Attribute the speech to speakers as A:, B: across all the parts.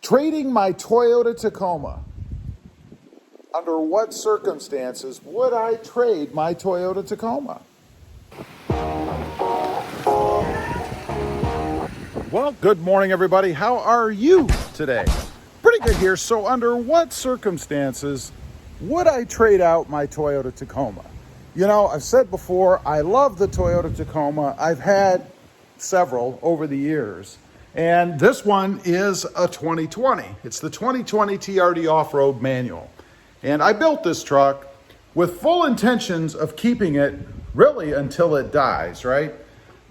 A: Trading my Toyota Tacoma. Under what circumstances would I trade my Toyota Tacoma? Well, good morning, everybody. How are you today? Pretty good here. So under what circumstances would I trade out my Toyota Tacoma? You know, I've said before, I love the Toyota Tacoma. I've had several over the years. And this one is a 2020. It's the 2020 TRD Off-Road Manual. And I built this truck with full intentions of keeping it really until it dies, right?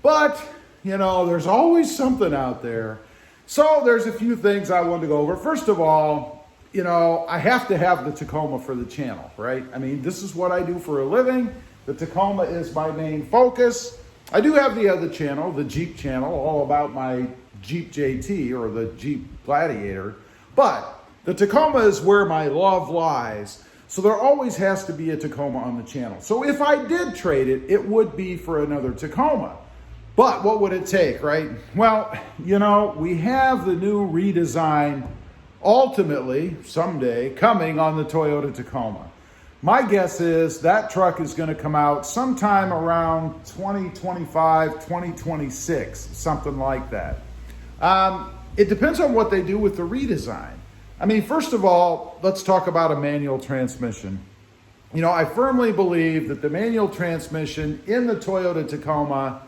A: But, you know, there's always something out there. So there's a few things I wanted to go over. First of all, you know, I have to have the Tacoma for the channel, right? I mean, this is what I do for a living. The Tacoma is my main focus. I do have the other channel, the Jeep channel, all about my Jeep JT or the Jeep Gladiator, but the Tacoma is where my love lies. So there always has to be a Tacoma on the channel. So if I did trade it, it would be for another Tacoma. But what would it take, right? Well, you know, we have the new redesign ultimately someday coming on the Toyota Tacoma. My guess is that truck is going to come out sometime around 2025, 2026, something like that. It depends on what they do with the redesign. I mean, first of all, let's talk about a manual transmission. You know, I firmly believe that the manual transmission in the Toyota Tacoma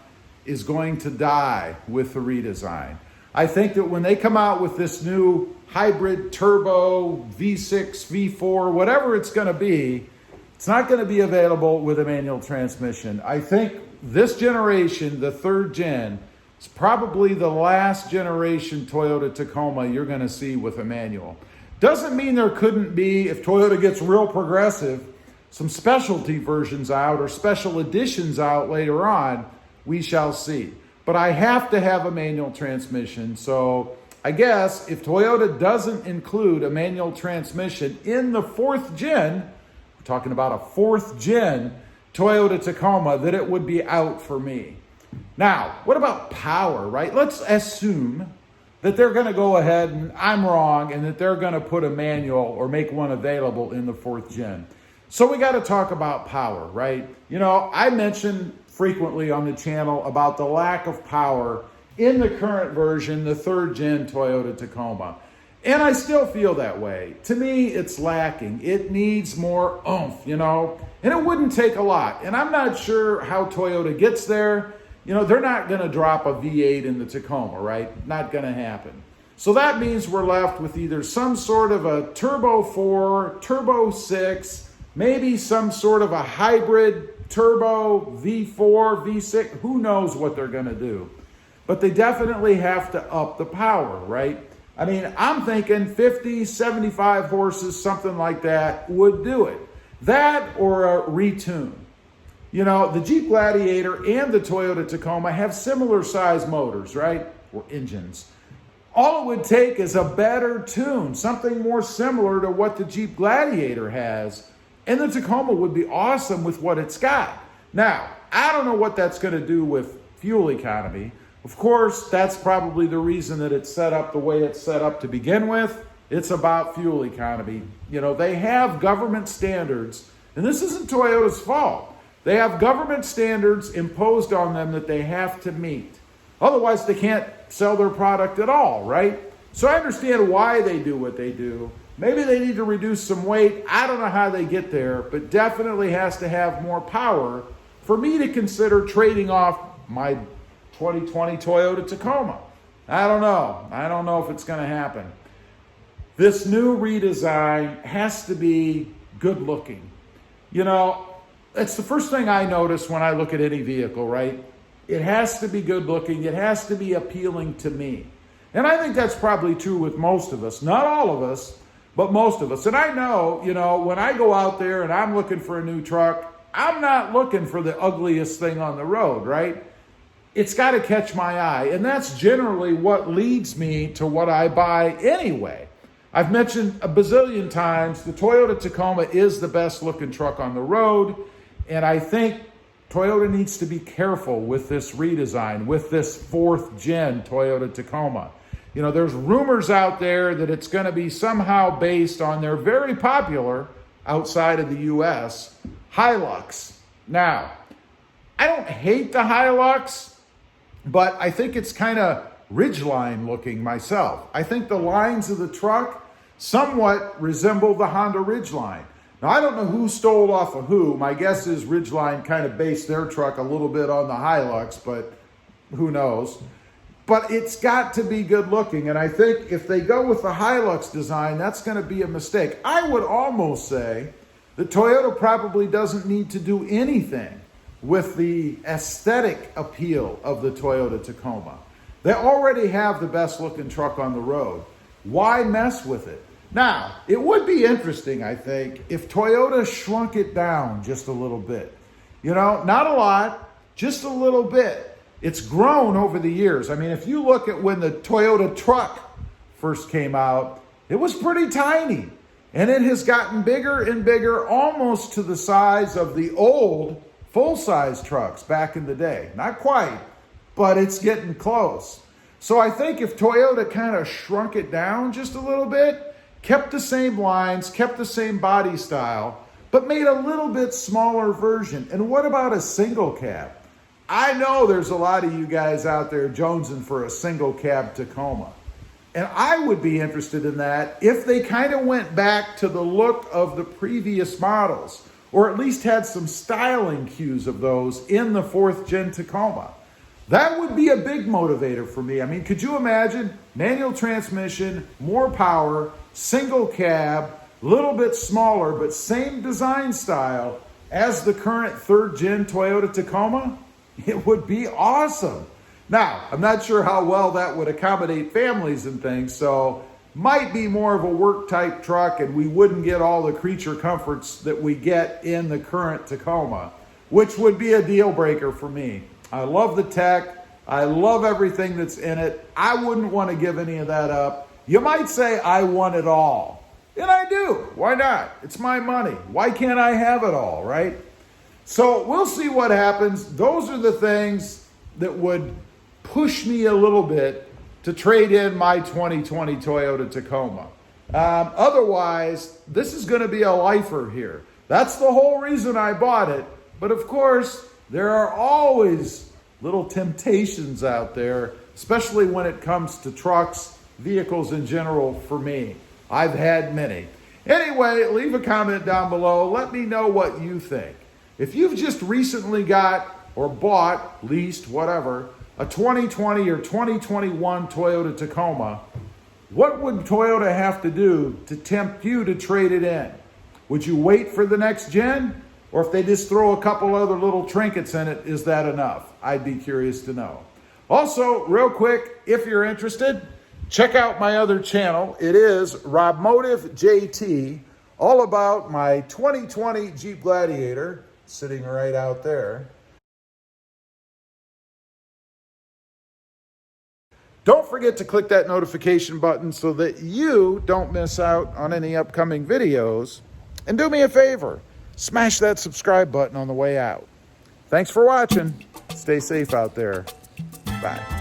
A: is going to die with the redesign. I think that when they come out with this new hybrid turbo V6, V4, whatever it's going to be, it's not going to be available with a manual transmission. I think this generation, the third gen, it's probably the last generation Toyota Tacoma you're going to see with a manual. Doesn't mean there couldn't be, if Toyota gets real progressive, some specialty versions out or special editions out later on. We shall see. But I have to have a manual transmission. So I guess if Toyota doesn't include a manual transmission in the fourth gen, we're talking about a fourth gen Toyota Tacoma, that it would be out for me. Now, what about power, right? Let's assume that they're going to go ahead and I'm wrong and that they're going to put a manual or make one available in the fourth gen. So we got to talk about power, right? You know, I mentioned frequently on the channel about the lack of power in the current version, the third gen Toyota Tacoma. And I still feel that way. To me, it's lacking. It needs more oomph, you know, and it wouldn't take a lot. And I'm not sure how Toyota gets there. You know, they're not going to drop a V8 in the Tacoma, right? Not going to happen. So that means we're left with either some sort of a Turbo 4, Turbo 6, maybe some sort of a hybrid Turbo V4, V6. Who knows what they're going to do? But they definitely have to up the power, right? I mean, I'm thinking 50, 75 horses, something like that would do it. That or a retune. You know, the Jeep Gladiator and the Toyota Tacoma have similar size motors, right? Or engines. All it would take is a better tune, something more similar to what the Jeep Gladiator has. And the Tacoma would be awesome with what it's got. Now, I don't know what that's going to do with fuel economy. Of course, that's probably the reason that it's set up the way it's set up to begin with. It's about fuel economy. You know, they have government standards, and this isn't Toyota's fault. They have government standards imposed on them that they have to meet. Otherwise, they can't sell their product at all, right? So I understand why they do what they do. Maybe they need to reduce some weight. I don't know how they get there, but definitely has to have more power for me to consider trading off my 2020 Toyota Tacoma. I don't know. I don't know if it's going to happen. This new redesign has to be good looking. You know, that's the first thing I notice when I look at any vehicle, right? It has to be good looking. It has to be appealing to me. And I think that's probably true with most of us. Not all of us, but most of us. And I know, you know, when I go out there and I'm looking for a new truck, I'm not looking for the ugliest thing on the road, right? It's got to catch my eye. And that's generally what leads me to what I buy anyway. I've mentioned a bazillion times, the Toyota Tacoma is the best looking truck on the road. And I think Toyota needs to be careful with this redesign, with this fourth gen Toyota Tacoma. You know, there's rumors out there that it's going to be somehow based on their very popular, outside of the US, Hilux. Now, I don't hate the Hilux, but I think it's kind of ridgeline looking myself. I think the lines of the truck somewhat resemble the Honda Ridgeline. Now, I don't know who stole off of who. My guess is Ridgeline kind of based their truck a little bit on the Hilux, but who knows. But it's got to be good looking. And I think if they go with the Hilux design, that's going to be a mistake. I would almost say that Toyota probably doesn't need to do anything with the aesthetic appeal of the Toyota Tacoma. They already have the best looking truck on the road. Why mess with it? Now, it would be interesting, I think, if Toyota shrunk it down just a little bit. You know, not a lot, just a little bit. It's grown over the years. I mean, if you look at when the Toyota truck first came out, it was pretty tiny. And it has gotten bigger and bigger, almost to the size of the old full-size trucks back in the day. Not quite, but it's getting close. So I think if Toyota kind of shrunk it down just a little bit, kept the same lines, kept the same body style, but made a little bit smaller version. And what about a single cab? I know there's a lot of you guys out there jonesing for a single cab Tacoma. And I would be interested in that if they kind of went back to the look of the previous models, or at least had some styling cues of those in the 4th gen Tacoma. That would be a big motivator for me. I mean, could you imagine manual transmission, more power, single cab, a little bit smaller, but same design style as the current 3rd gen Toyota Tacoma? It would be awesome. Now, I'm not sure how well that would accommodate families and things, so might be more of a work type truck, and we wouldn't get all the creature comforts that we get in the current Tacoma, which would be a deal breaker for me. I love the tech. I love everything that's in it. I wouldn't want to give any of that up. You might say I want it all. And I do. Why not? It's my money. Why can't I have it all, right? So we'll see what happens. Those are the things that would push me a little bit to trade in my 2020 Toyota Tacoma. Otherwise, this is going to be a lifer here. That's the whole reason I bought it. But of course, there are always little temptations out there, especially when it comes to trucks, vehicles in general for me. I've had many. Anyway, leave a comment down below. Let me know what you think. If you've just recently got or bought, leased, whatever, a 2020 or 2021 Toyota Tacoma, what would Toyota have to do to tempt you to trade it in? Would you wait for the next gen? Or if they just throw a couple other little trinkets in it, is that enough? I'd be curious to know. Also, real quick, if you're interested, check out my other channel. It is RobMotive JT, all about my 2020 Jeep Gladiator, sitting right out there. Don't forget to click that notification button so that you don't miss out on any upcoming videos. And do me a favor, smash that subscribe button on the way out. Thanks for watching. Stay safe out there. Bye.